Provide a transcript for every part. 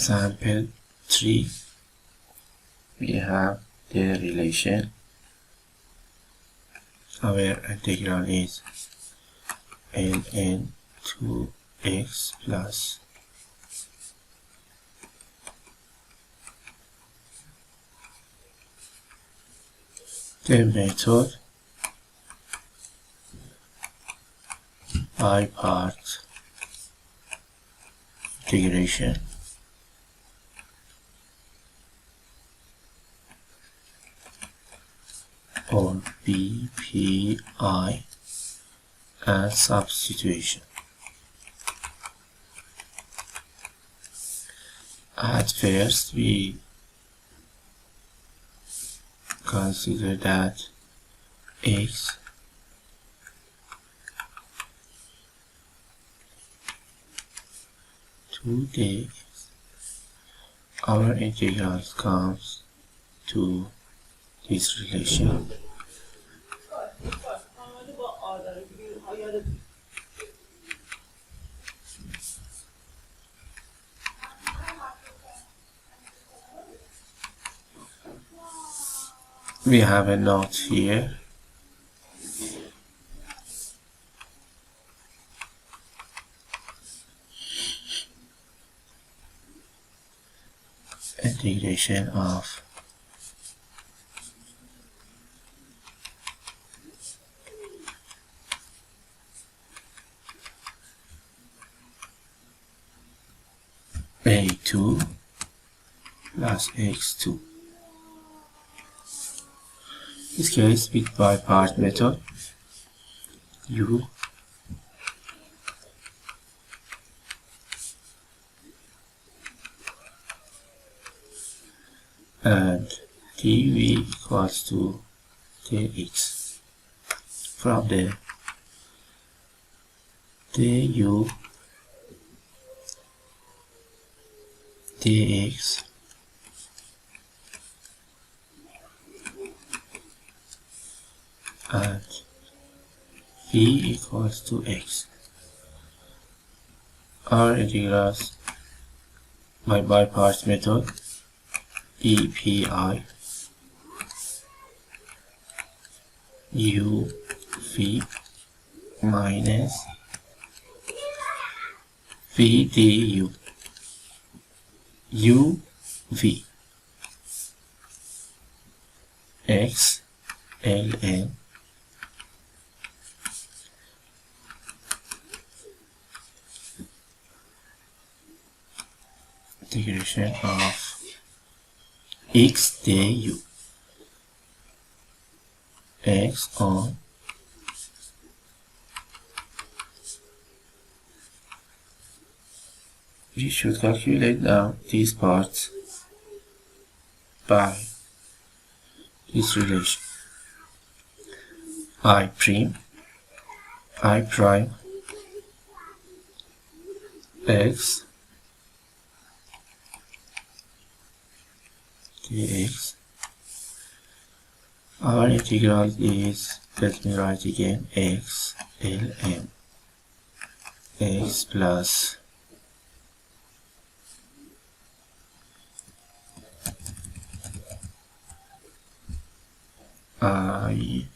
sample 3, we have the relation. Our integral is ln 2x plus the method by part integration or BPI and substitution. At first we consider that x to the our integral comes to this relation. We have a note here. Integration of a2 plus x2. In this case, with by part method, u and dv equals to dx. From there, du dx and v equals to x. Our integrals by parts method BPI u v minus v du u v x ln integration of x du x on we should calculate now these parts by this relation I prime x dx. Our integral is, let me write again, x ln x plus I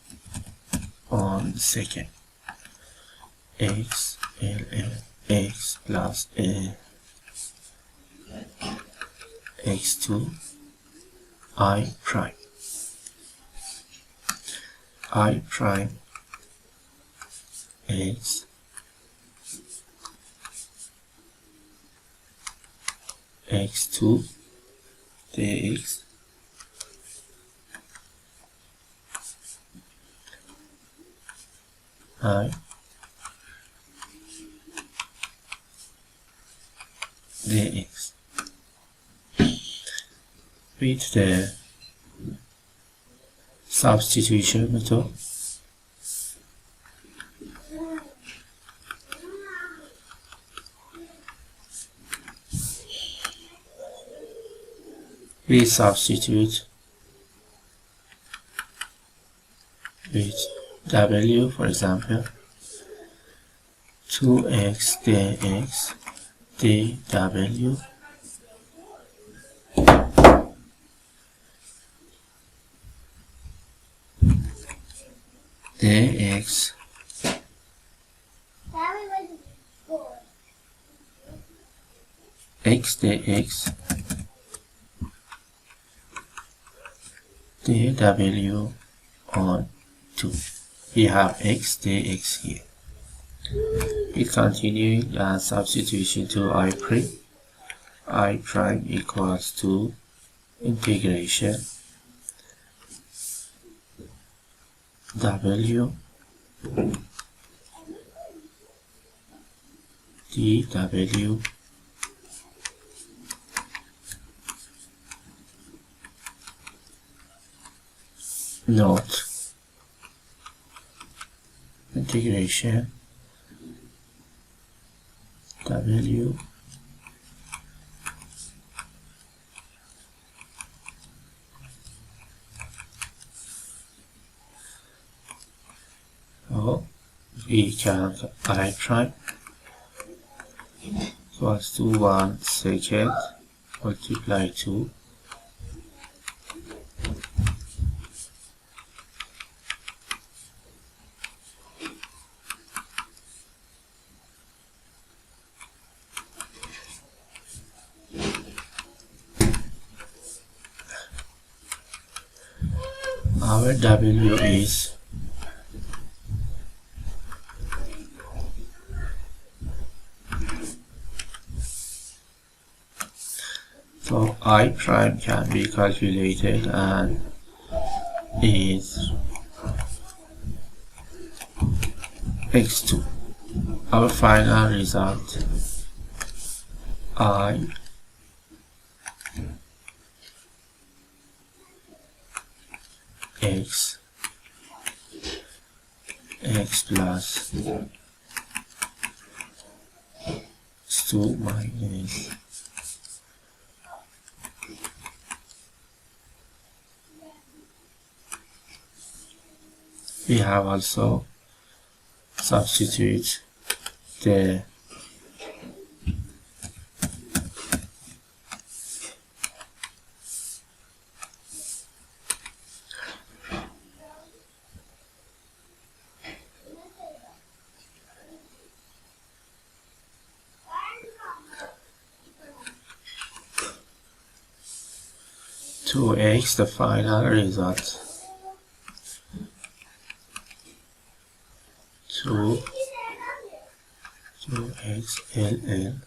on second x ln x plus x2 I prime x x2 dx I dx. With the substitution method, we substitute with w, for example, 2x dx dw dx x dx dw on 2. We have x dx here. We continue the substitution to I prime equals to integration w dw not integration w we can I prime equals to 1 second multiply 2 our W is so I prime can be calculated and is x2. Our final result I x plus 2 minus we have also substitute the to x the final result 2x ln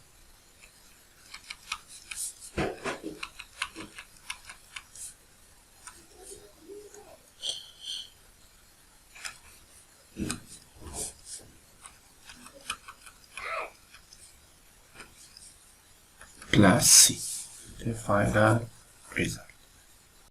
plus c the final result.